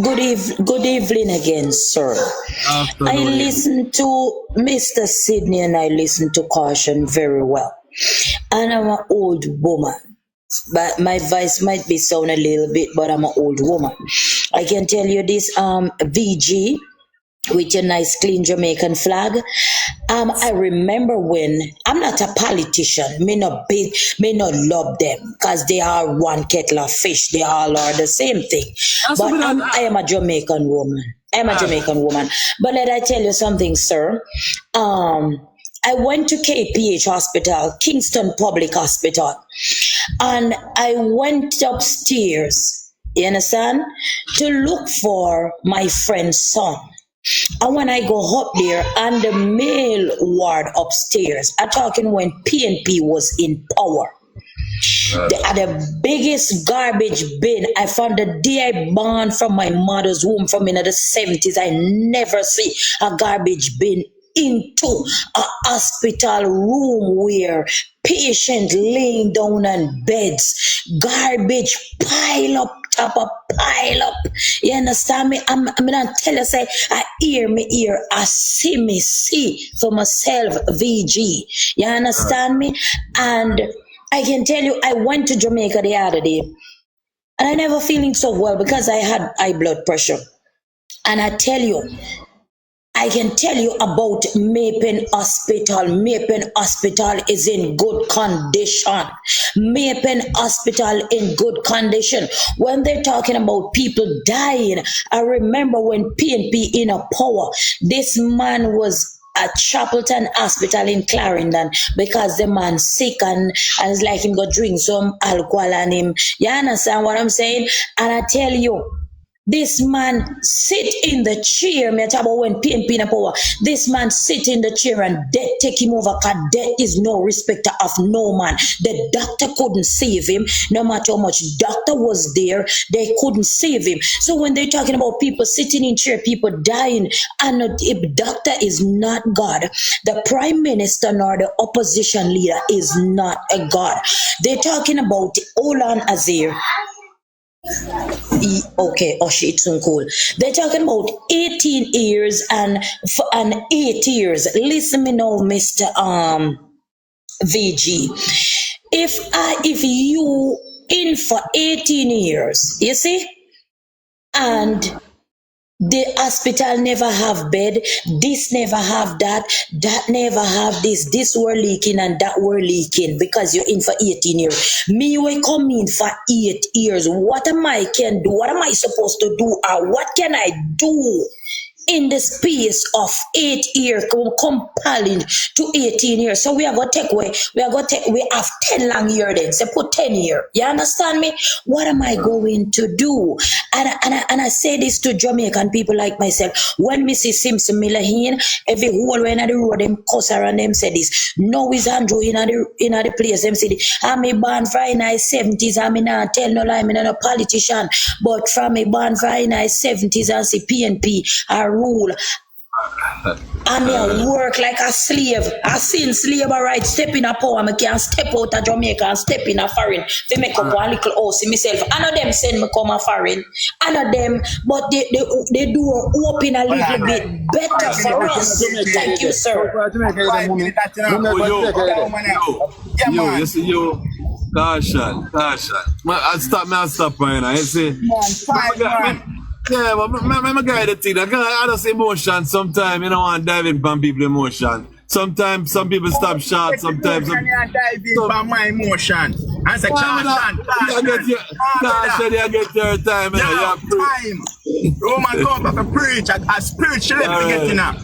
Good evening again, sir. I Afternoon. listen to Mr. Sydney and I listen to Caution very well. And I'm an old woman. But my voice might be sound a little bit, but I'm an old woman. I can tell you this, VG, with your nice clean Jamaican flag. I remember when I'm not a politician, me not love them because they are one kettle of fish. They all are the same thing. That's But what I am a Jamaican woman. I am a Jamaican woman. But let I tell you something, sir. I went to KPH Hospital, Kingston Public Hospital, and I went upstairs, you understand, to look for my friend's son. And when I go up there and the male ward upstairs, I'm talking when PNP was in power. They had the biggest garbage bin. I found the day I born from my mother's womb from in the 70s. I never see a garbage bin into a hospital room where patients laying down on beds, garbage pile up, top of pile up. You understand me? I'm gonna tell you, say, I hear me ear, I see me see for myself, VG. You understand me? And I can tell you, I went to Jamaica the other day, and I never feeling so well because I had high blood pressure. And I can tell you about Mapen Hospital. Mapen Hospital is in good condition. Mapen Hospital in good condition. When they're talking about people dying, I remember when PNP in a power, this man was at Chapelton Hospital in Clarendon because the man sick and it's like him go drink some alcohol and him. You understand what I'm saying? And I tell you, this man sit in the chair. Me talk about when PNP in power. This man sit in the chair and death take him over. Cause death is no respecter of no man. The doctor couldn't save him. No matter how much doctor was there, they couldn't save him. So when they're talking about people sitting in chair, people dying, and if doctor is not God, the prime minister nor the opposition leader is not a God. They're talking about Olan Azir. Okay, oh shit, it's so cool. They're talking about 18 years and 8 years. Listen me now, Mr. VG. If you in for 18 years, you see, and the hospital never have bed, this never have that never have this were leaking and that were leaking because you're in for 18 years. Me will come in for 8 years. What am I can do? What am I supposed to do? Or what can I do in the space of 8 years compelling to 18 years? So we are going to take away, we have 10 long years then. So put 10 years. You understand me? What am I going to do? And I say this to Jamaican people like myself. When Mrs. Simpson Miller in, every whole way in the road, them cuss around them say this. No is Andrew in the place, them say this. I'm a born for in my 70s, I'm not tell no lie, I'm not a politician. But from a born for in my 70s, I see PNP are rule. And me work like a slave. I seen slave right step in a power. I can step out of Jamaica and step in a foreign. They make up one little house in myself. I know them send me come a foreign. I know them, but they do open a little bit better for us. Thank you, sir. Yo, you see, yo, caution. I'll stop right now. You see, yeah, but my guy, the thing, I just emotion sometimes, you know, want to dive in on people's emotion. Sometimes some people stop short, sometimes. Dive in on my emotion. I say, caution. You get your time, you know. Time. Roman come back and preach, a spiritual to get in up.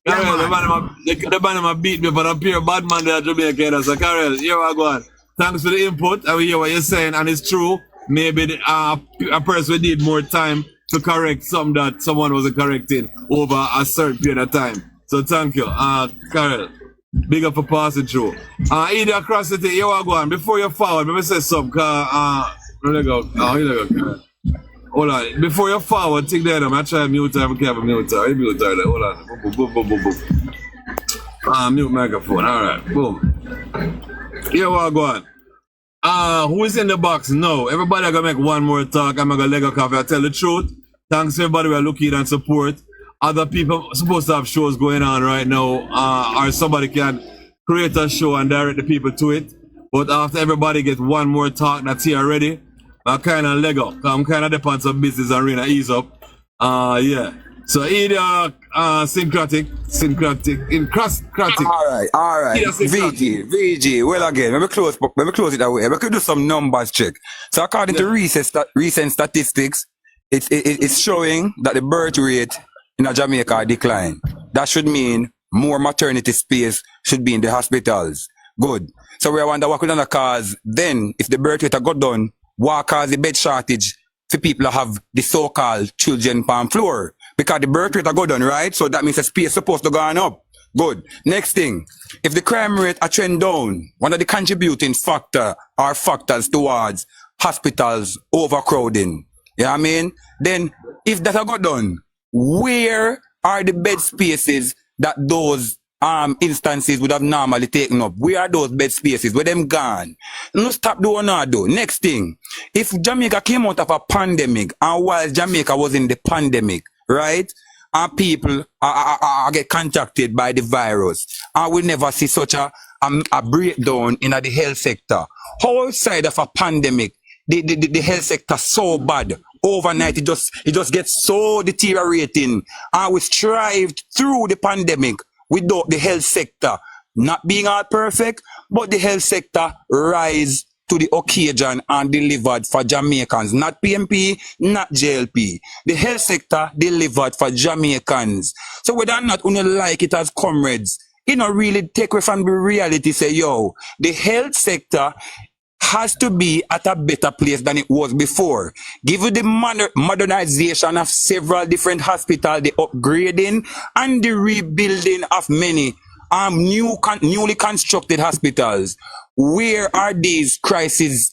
Carol, the man beat me, but I'm pure bad man there at Jamaica. So, Carol, here I go on. Thanks for the input. I will hear what you're saying, and it's true. Maybe a person will need more time to correct something that someone wasn't correcting over a certain period of time. So thank you. Carol, big up for passing through. Either across the thing, you are going. Before you forward, let me say something. Here you go, Carol. Hold on. Before you forward, take that. I'm going to try to mute her. I can't have a mute her. Mute her. Hold on. Boom. Mute microphone. All right. Boom. Here we are going. Who is in the box? No. Everybody gonna make one more talk. I'm gonna leg a coffee. I tell the truth. Thanks to everybody we're looking and support. Other people supposed to have shows going on right now, or somebody can create a show and direct the people to it. But after everybody get one more talk that's here already, I kind of leg up. I'm kind of depends on business and really ease up. Yeah. So either syncratic. All right. VG. Well, again, let me close it away. We could do some numbers check. So according to recent statistics, it's showing that the birth rate in Jamaica decline. That should mean more maternity space should be in the hospitals. Good. So we wonder what could cause then, if the birth rate got done, what cause the bed shortage for people who have the so-called children on floor? Because the birth rate go down, right? So that means the space supposed to go on up. Good. Next thing, if the crime rate a trend down, one of the contributing factors towards hospitals overcrowding, you know what I mean? Then, if that got done, where are the bed spaces that those instances would have normally taken up? Where are those bed spaces? Where them gone? No stop doing that though. Next thing, if Jamaica came out of a pandemic, and while Jamaica was in the pandemic, right? And people get contacted by the virus, and we never see such a breakdown in the health sector. How outside of a pandemic, the health sector so bad overnight, it just gets so deteriorating, and we strived through the pandemic without the health sector not being all perfect, but the health sector rise to the occasion and delivered for Jamaicans, not PMP, not JLP. The health sector delivered for Jamaicans. So whether or not you like it as comrades, you know, really take away from the reality, say, yo, the health sector has to be at a better place than it was before. Given the modernization of several different hospitals, the upgrading and the rebuilding of many newly constructed hospitals, where are these crises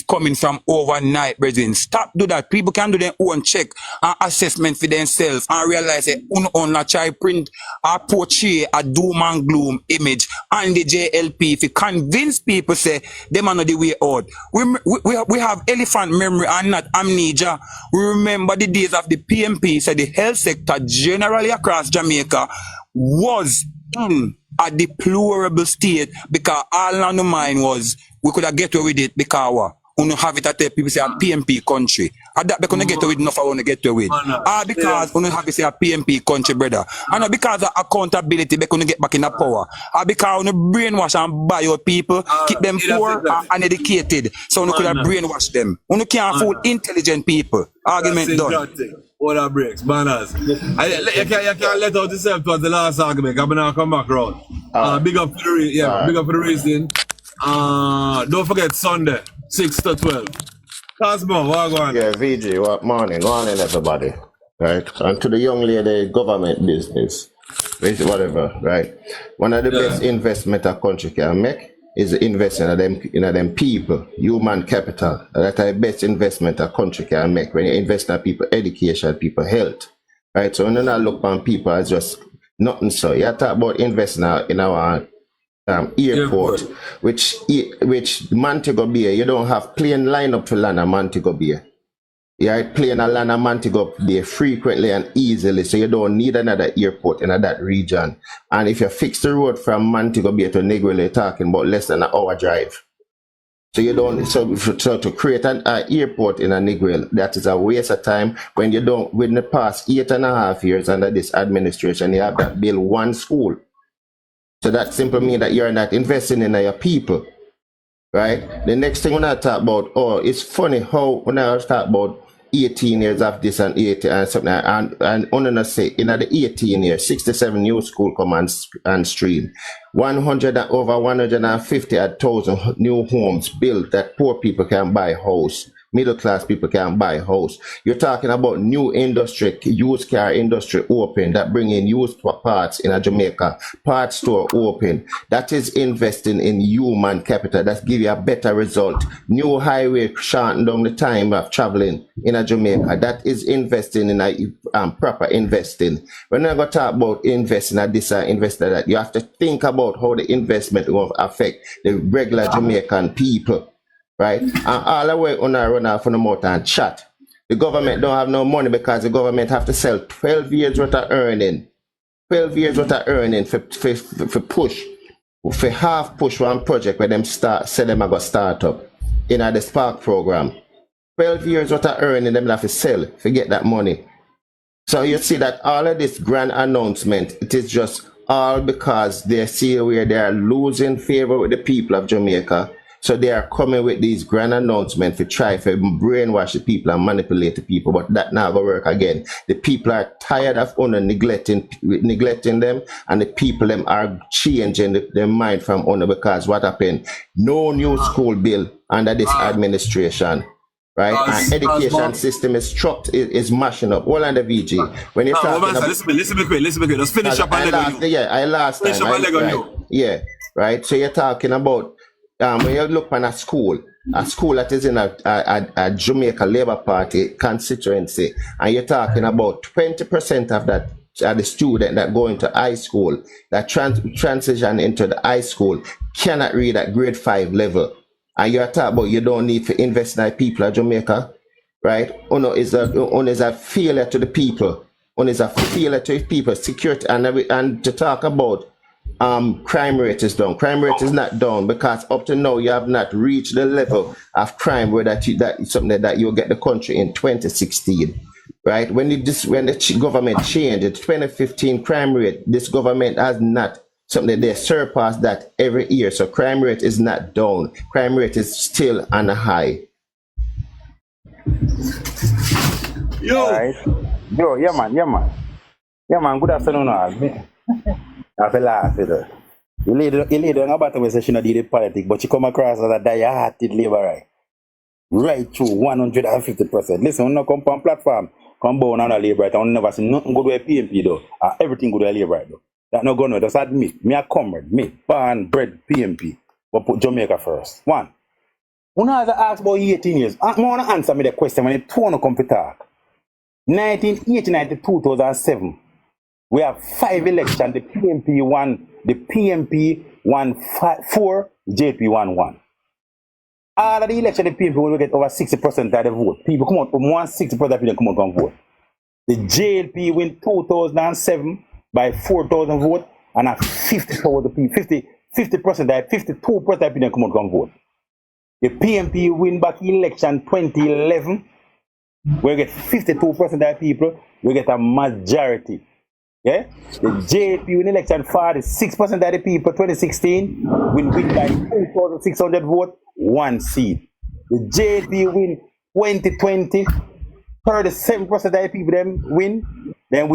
coming from overnight, brethren? Stop do that. People can do their own check and assessment for themselves and realize that on try print or portray a doom and gloom image and the JLP if you convince people say them are not the way out. We have elephant memory and not amnesia. We remember the days of the PMP, so the health sector generally across Jamaica was in a deplorable state, because all on the mind was we could have get away with it because we have it at the people say a PMP country. And that because we get away with enough I want to get away with. Because we have to say a PMP country, brother. And because of accountability, because we get back in the power. And because we brainwash and buy your people, keep them poor and uneducated. So we could have brainwash them. We can't fool intelligent people. Argument done. What that breaks, banners. You can't let out yourself towards the last argument. I'm gonna come back round. Big up for the big up for the reason. Don't forget Sunday, 6 to 12. Cosmo, what going on? Yeah, VG, what morning? Good morning, everybody. Right? And to the young lady, government business, whatever, right? One of the best investment a country can make is invest in them people, human capital. That's the best investment a country can make. When you invest in people, education, people, health. Right? So when you not look on people as just nothing. So you talk about investing in our airport, which Montego Bay, you don't have plane line up to land at Montego Bay. Yeah, plane a land at Montego Bay frequently and easily, so you don't need another airport in that region. And if you fix the road from Montego Bay to Negril, you're talking about less than an hour drive. So you don't. So to create an airport in a Negril, that is a waste of time. When you don't, within the past 8.5 years under this administration, you have that build one school. So that simply means that you're not investing in your people, right? The next thing when I talk about, it's funny how when I talk about 18 years of this and 80 and something, and on say in the 18 years, 67 new school come and stream, 150,000 new homes built that poor people can buy house. Middle class people can buy house. You're talking about new industry, used car industry open that bring in used parts in a Jamaica, parts store open. That is investing in human capital. That give you a better result. New highway shorten down the time of traveling in a Jamaica. That is investing in a proper investing. When I go talk about investing at this and investing that, you have to think about how the investment will affect the regular Jamaican people. right? And all the way on run off on the mouth and chat. The government don't have no money because the government have to sell 12 years worth of earning. 12 years worth of earning for push. For half push one project where them say them are going to start up in the Spark program. 12 years worth of earning them have to sell to get that money. So you see that all of this grand announcement, it is just all because they see where they are losing favor with the people of Jamaica. So they are coming with these grand announcements to try to brainwash the people and manipulate the people, but that not gonna work again. The people are tired of neglecting them, and the people them are changing their mind from honor because what happened? No new school bill under this administration. Right, and education system is is mashing up. All under VG. When you talk about listen me quick. Just finish up and let go. Yeah, I last time. Right? Yeah, right. So you're talking about when you look on a school that is in a Jamaica Labour Party constituency, and you're talking about 20% of that the student that go into high school, that transition into the high school cannot read at grade 5 level. And you're talking about you don't need to invest in the people of Jamaica, right? Uno is a failure to the people. Uno is a failure to the people. Security and to talk about crime rate is down. Crime rate is not down because up to now you have not reached the level of crime where that is something that you'll get the country in 2016. Right? When the government changed the 2015 crime rate, this government has not something they surpass that every year. So crime rate is not down. Crime rate is still on a high. Yo. Right. Yo, yeah man. Good afternoon, all. I feel laugh with her. You leader on about the session of the politics, but you come across as a die-hearted labor right through 150%. Listen, when you come on platform, come born on a labor right, I never see nothing good with PMP though. Everything good with labor right though. That no going to just admit, me a comrade, me, born, bred, PMP, but put Jamaica first. One. When I asked about 18 years, I want to answer me the question when it want to come to talk. 1989 to 2007, we have 5 elections, the PMP won, the PMP won 4, JP won 1. All of the election, the PMP will get over 60% of the vote. People come out from 160% of people come out and vote. The JLP win 2007 by 4,000 votes, and a 50% that 52% of people come out and vote. The PMP win back election 2011, we get 52% of the people, we get a majority. Yeah? The JP win election 46% of the people 2016 will win by 2,600 votes, 1 seat. The JP win 2020, 37% of the people them win, then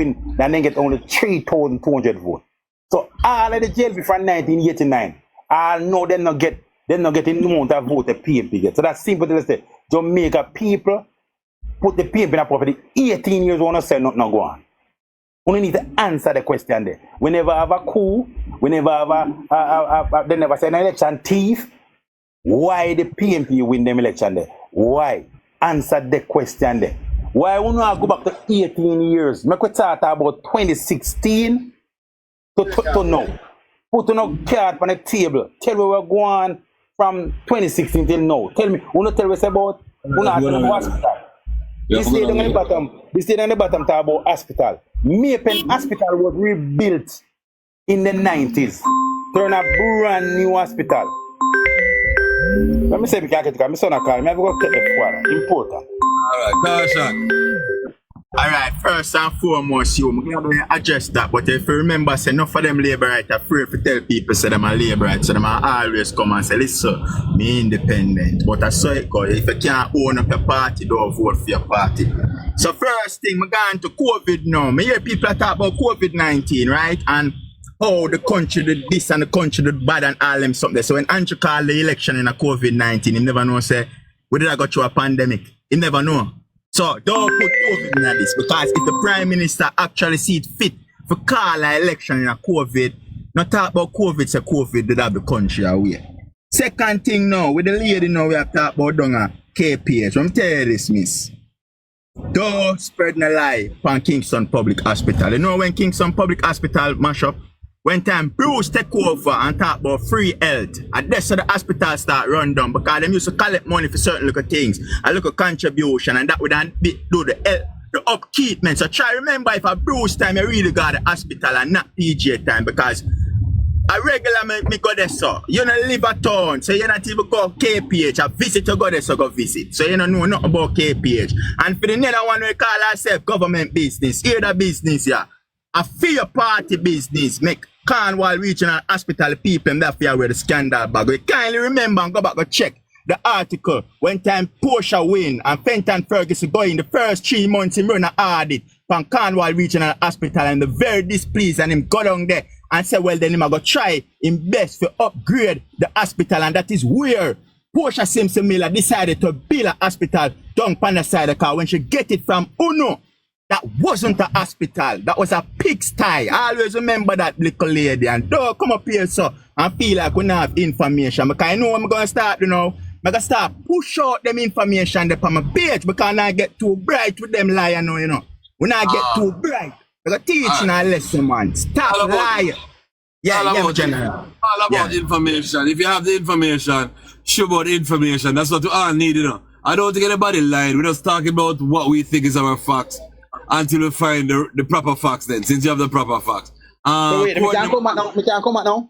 they get only 3,200 votes. So all of the JLP from 1989, I know they're not getting the amount of vote the PMP get. So that's simple to say. Jamaica people put the PMP in a property 18 years want to say nothing go on. We need to answer the question there. We never have a coup. We never have they never say an election thief. Why the PMP win them election there? Why? Answer the question there. Why we not go back to 18 years? Make we talk about 2016 to now. Put no card on the table. Tell me we're going from 2016 till now. Tell me, we not tell us about hospital. This lady on the bottom talk about hospital. Mapen Hospital was rebuilt in the 90s. Turn a brand new hospital. Let me say we can't get it. My son call me. I have to go take the water. Important. Alright, Tasha. Alright, first and foremost, I'm going to address that. But if you remember, say enough of them labor right are free to tell people say them are labor right. So them are always come and say, listen, me independent. But I saw it go. If you can't own up your party, don't vote for your party. So first thing, I'm going to COVID now. I hear people talk about COVID-19, right? And how the country did this and the country did bad and all them something. So when Andrew called the election in a COVID-19, he never know say, we did I go through a pandemic? He never know. So don't put COVID in this, because if the Prime Minister actually see it fit for call an election in a COVID, not talk about COVID, say COVID did have the country away. Second thing now, with the lady now we have talked about down at KPH. Let me tell you this, miss. Don't spread no lie on Kingston Public Hospital. You know when Kingston Public Hospital mash up, when time Bruce take over and talk about free health, and that's how the hospital start run down because them used to collect money for certain little things, a little contribution, and that would then do the upkeep, man. So try remember if a Bruce time you really got the hospital and not PJ time because a regular me go there, so you don't live a town, so you not even go KPH. A visit you go there, so go visit. So you don't know nothing about KPH. And for the other one we call ourselves government business, here the business, yeah. A fair party business, make Cornwall Regional Hospital people and that fear where the scandal bag. We kindly remember and go back and check the article when time Portia win and Fenton Ferguson go in the first 3 months him run an audit from Cornwall Regional Hospital and the very displeased and him go down there and say, well, then him go try him best to upgrade the hospital, and that is where Portia Simpson Miller decided to build a hospital down on the side of the car when she get it from Uno. That wasn't a hospital, that was a pigsty. I always remember that little lady, and don't come up here so and feel like we don't have information because I know what I'm going to start, you know. I'm going to start push out them information on my page because I get too bright with them lie, you know. When I get too bright, I got teaching a lesson, man. Stop lying. All about information. If you have the information, show about the information. That's what we all need, you know. I don't think anybody lied. We're just talking about what we think is our facts until we find the proper facts then, since you have the proper facts. So wait, we can't come back now? We can't come back now?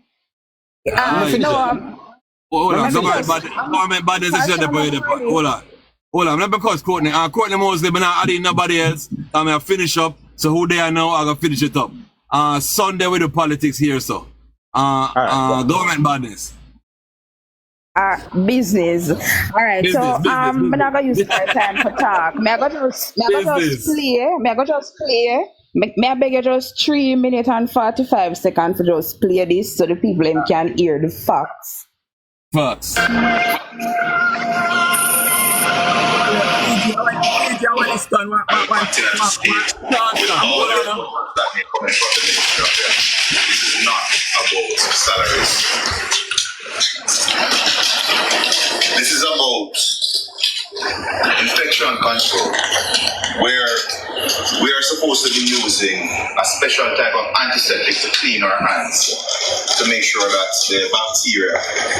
Hold on, Hold on, not because Courtney Mosley, but not adding nobody else. I'm going to finish up. So who they are now, I'm going to finish it up. Sunday we do politics here, so. Government badness. Business. All right. So I'm not gonna use my time for talk. May I go just play? May I beg you just 3 minutes and 45 seconds to just play this so the people can hear the facts. Facts. This is not about salaries. This is about infection control, where we are supposed to be using a special type of antiseptic to clean our hands to make sure that the bacteria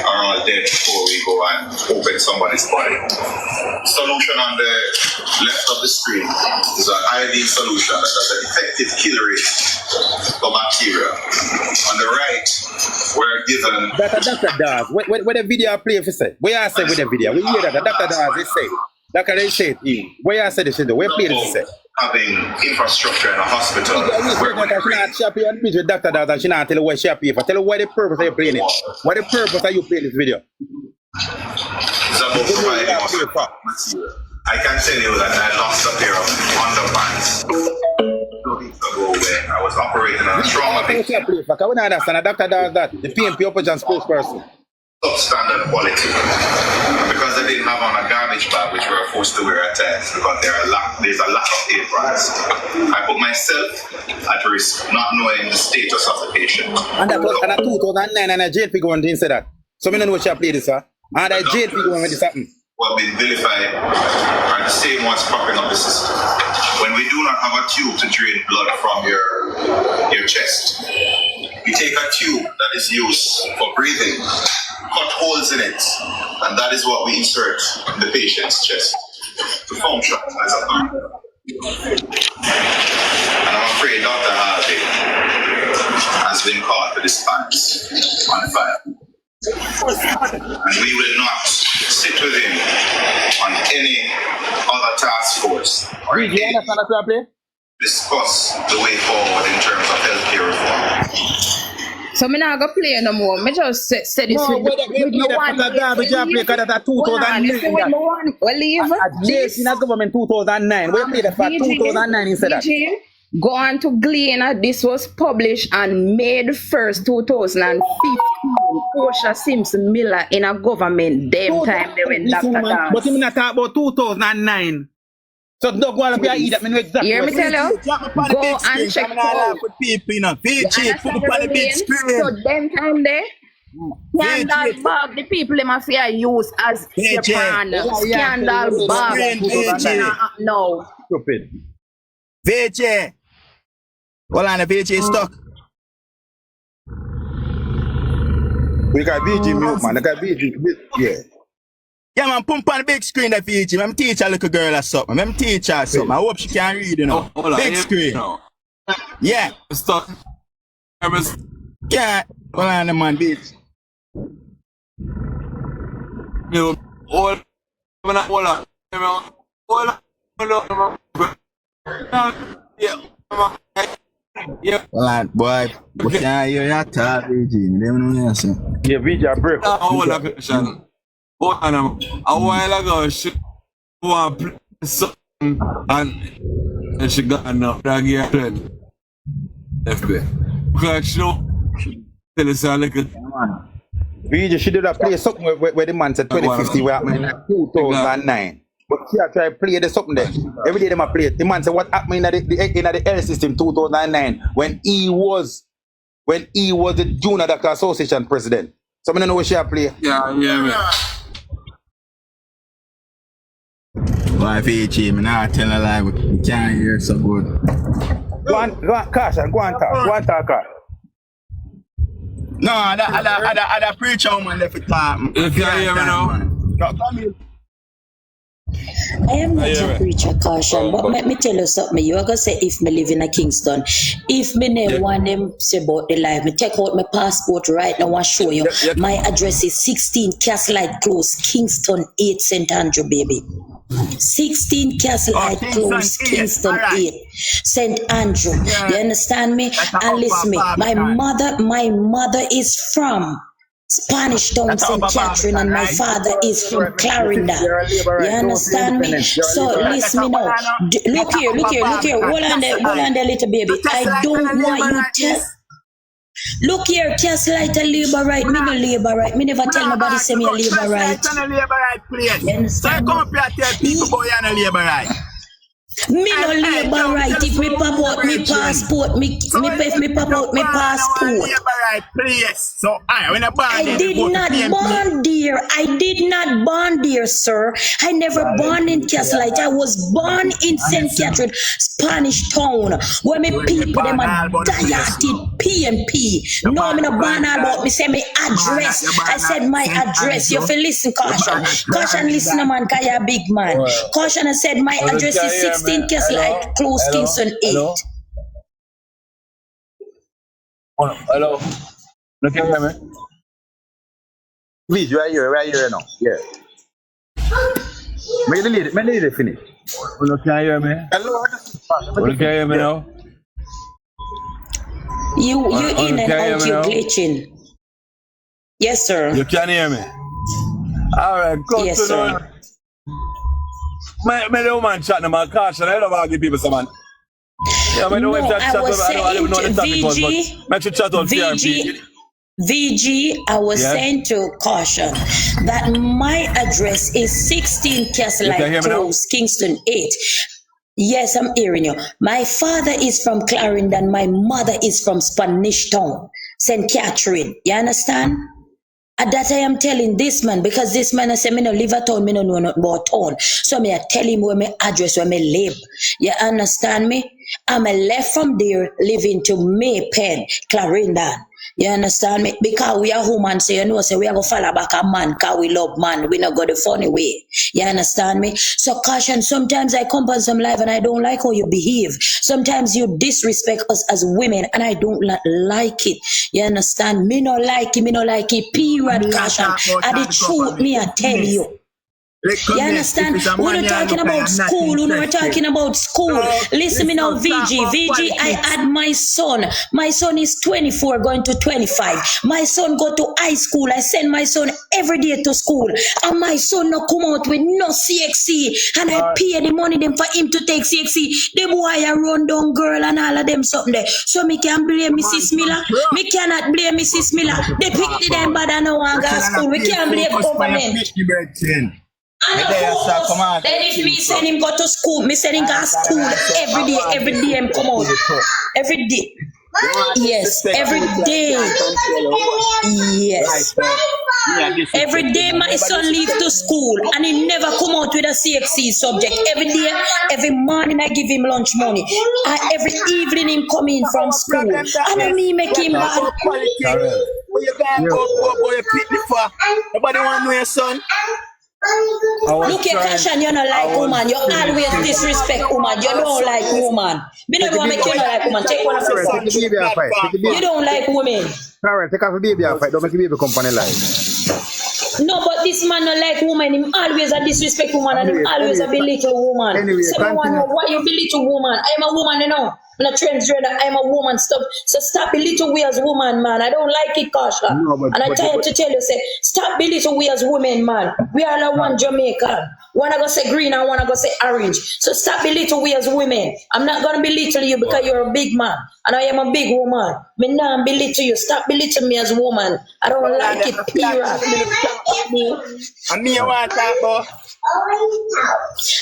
are all dead before we go and open somebody's body. Solution on the left of the screen is an iodine solution that has an effective kill rate for bacteria. On the right, we're given... Dr. Dawes, what the video play for say? Where I say with the video? We hear that Dr. Dawes, they say. Dr. They say to you. Where I say this video? Where play this say? Having infrastructure in a hospital. With Dr. Dawes and she not tell you what she pay for. Tell her what the purpose are you playing it? What the purpose are you playing this video? It's about providing us with material. I can tell you that I lost a pair of underpants 2 weeks ago when I was operating on a trauma victim. I wouldn't understand. Dr. Dawes that the PNP opposition spokesperson. Substandard quality. Because they didn't have on a garbage bag, which we were forced to wear at times because there's a lack of aprons. I put myself at risk, not knowing the status of the patient. And that was 2009 and a JLP going to say that. So I don't know what you play this, sir. And a JLP going with this happen. Who have been vilified are the same ones propping up the system. When we do not have a tube to drain blood from your chest, we take a tube that is used for breathing, cut holes in it, and that is what we insert in the patient's chest to function as a heart. And I'm afraid Dr. Harvey has been caught with his pants on fire. And we will not sit with him on any other task force or discuss the way forward in terms of healthcare reform. So I'm not going to play no more. I just say this no, with the one. Yes, in the government 2009. We played that for 2009 instead of that. Go on to Gleaner. This was published on May 1st, 2015. Portia Simpson Miller in a government. Them time they went Dr. Dawes. But you not talk about 2009. So don't go on and eat that. I know exactly. Hear me tell you? Go and check out. So them time there. Scandal bag, the people they must use as scandal bag. No. VJ. Hold on, the VJ is stuck. We got VG milk, man. I got VG. Yeah. Yeah, man, pump on the big screen that VG. I'm teach a little girl or something. I'm teach her something. I hope she can read, you know. Hold on, Big screen. No. Yeah. Stop. Yeah. Hold on, man, bitch. Hold on. Yeah. Hold on, boy. We can't hear your talk, VG. You don't know what I'm Yeah, VG I break. Hold on, question. Hold on. A while ago, she want to play something and she got enough. Drag your friend. FB. Because she don't tell us a little. VG, she did a play something where the man said 2050, where happened in 2009. But she had tried to play the something there. Every day they might play it. The man said what happened in the L system 2009 when he was the Junior Doctor Association president. So I don't know what she had play. Yeah, man. Boy, VG, man, I tell a lie. We can't hear so good. Go on, Kasha, go on talk. No, I preach out, man, left it talk. You can't hear me now? Come here. I am not a preacher, Caution, but let me tell you something. You are going to say if me live in a Kingston. If me never want them say about the life, me take out my passport right now and show you. My address is 16 Castlelight Close, Kingston 8, St. Andrew, baby. 16 Castlelight Close, Kingston 8, St. Andrew. You understand me? And listen me, my mother is from Spanish Town, St. Catherine, and my father is from Clarendon. You understand me? So listen me now. Look here. Hold on there, little baby. I don't want you to. Look here, Castlelight a labor right. Me no labor right. Me never tell nobody say me a labor right. You understand? So come up here and tell people boy you're a labor right. Me no labor right. If me pop out me passport, if me pop out me passport. So I did not born there. I did not born there, sir. I never born in Castlelight. I was born in St. Catherine, Spanish Town, where me people them a dieted PNP. No, me no born about me say me address. I said my address. You feel listen, Caution. Caution, listen, man, cause you're a big man. Caution, I said my address is 16 Castlelight Close, Kingston 8. Hello. Look at me. Please, right here now. Yeah. May the lady finish. You can hear me? Hello. You can hear me now? You in and out, you glitching. Yes, sir. You can hear me? Alright, good Yes, to sir. know. My little man chatting about Caution. I don't want to give people some man. Yeah, I know if that chat over, I don't know the topic was, but make sure chat on TRP. VG, I was saying to Caution that my address is 16 Castlelight Close, Kingston 8. Yes, I'm hearing you. My father is from Clarendon. My mother is from Spanish Town, St. Catherine. You understand? And that I am telling this man, because this man I say me no live at town, me no know nothing about town. So me I tell him where my address, where me live. You understand me? I'm left from there, living to Maypen, Clarendon. You understand me? Because we are human, so you know, so we are going to follow back a man, because we love man. We not go the funny way. You understand me? So Caution, sometimes I come on some live and I don't like how you behave. Sometimes you disrespect us as women and I don't like it. You understand? Me no like it, period, Caution. And the truth, me I tell you. You understand? We're not talking about school. We're talking about school. Listen me now, VG, I had my son. My son is 24 going to 25. My son go to high school. I send my son every day to school. And my son no come out with no CXC. And I pay the money them for him to take CXC. The boy a run down girl and all of them something there. So me can blame Mrs. Miller. Me cannot blame Mrs. Miller. They pick them bad and no one go to school. We can't blame government. Then if me send him go to school, me send him go to school every day him come out. Every day. Yes, every day. Yes. Every day my son leave to school and he never come out with a CXC subject. Every day, every morning I give him lunch money. And every evening him come in from school. And then me make him mad. What you can't go your picnic for? Nobody want to know your son. Look here, Kashan, you don't like woman. You always disrespect woman. You don't like woman. Me never want to make you not like woman. Take one of your Take the baby and fight. Take the baby. You don't like women. Alright, take off the baby and fight. Don't make the baby company live. No, but this man not like woman. Him always a disrespect woman and him always a belittle woman. Anyway, So I want to know why you belittle woman. I'm a woman, you know. I'm not transgender. I'm a woman. Stop. So stop belittle we as woman, man. I don't like it, Kasha. No, but- and I try to tell you, say, stop belittle we as women, man. We are like one Jamaican. One I go say green and one I go say orange. So stop belittle we as women. I'm not gonna belittle you because you're a big man and I am a big woman. Me not belittle you. Stop belittle me as woman. I don't like it, period. And me, I want to talk about.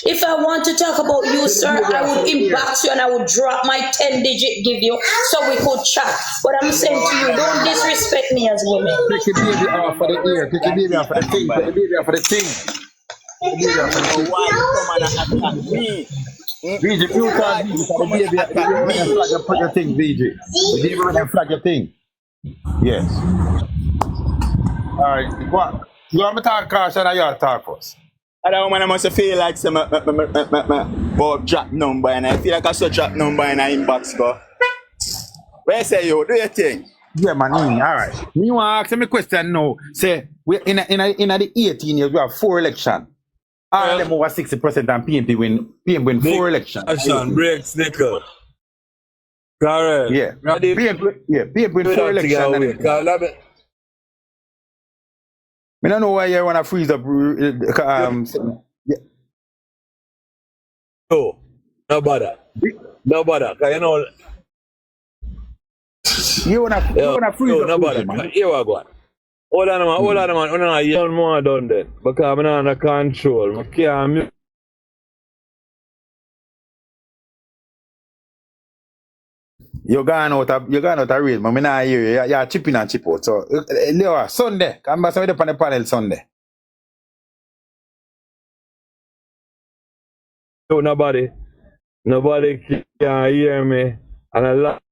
If I want to talk about you, sir, I would inbox you and I would drop my 10-digit give you so we could chat. But I'm saying to you, don't disrespect me as women. Take the baby off for the ear. Take the baby off for the thing. Take the baby off for the thing. Take the baby off for the thing. Why you come and attack me? VJ, few times the baby flag your thing, VJ. The baby when they flag your thing. Yes. Alright, what? You want me to talk, Kashan, or you talk first? And that woman I must feel like some about drop number and I feel like I saw drop number in her inbox go. Where say you? Do your thing. Yeah, man. Alright. Me want to ask me a question now. Say, we in the 18 years, we have 4 elections. All of them over 60% and PNP win 4 elections. Kashan, breaks nickel. Correct. Yeah. PNP win 4 elections. I don't know why you want to freeze up. Yeah. No bother. No bother. Cause you know. You want to freeze up. No bother. Here we go. Hold on, man. Hold on, man. Hold on. You don't more done then. Because I'm not under control. I can't. You're going out of race, man. I'm not here. You're chipping and chip out. So, Leo, Sunday. Come back on the panel Sunday. So nobody can hear me. And a lot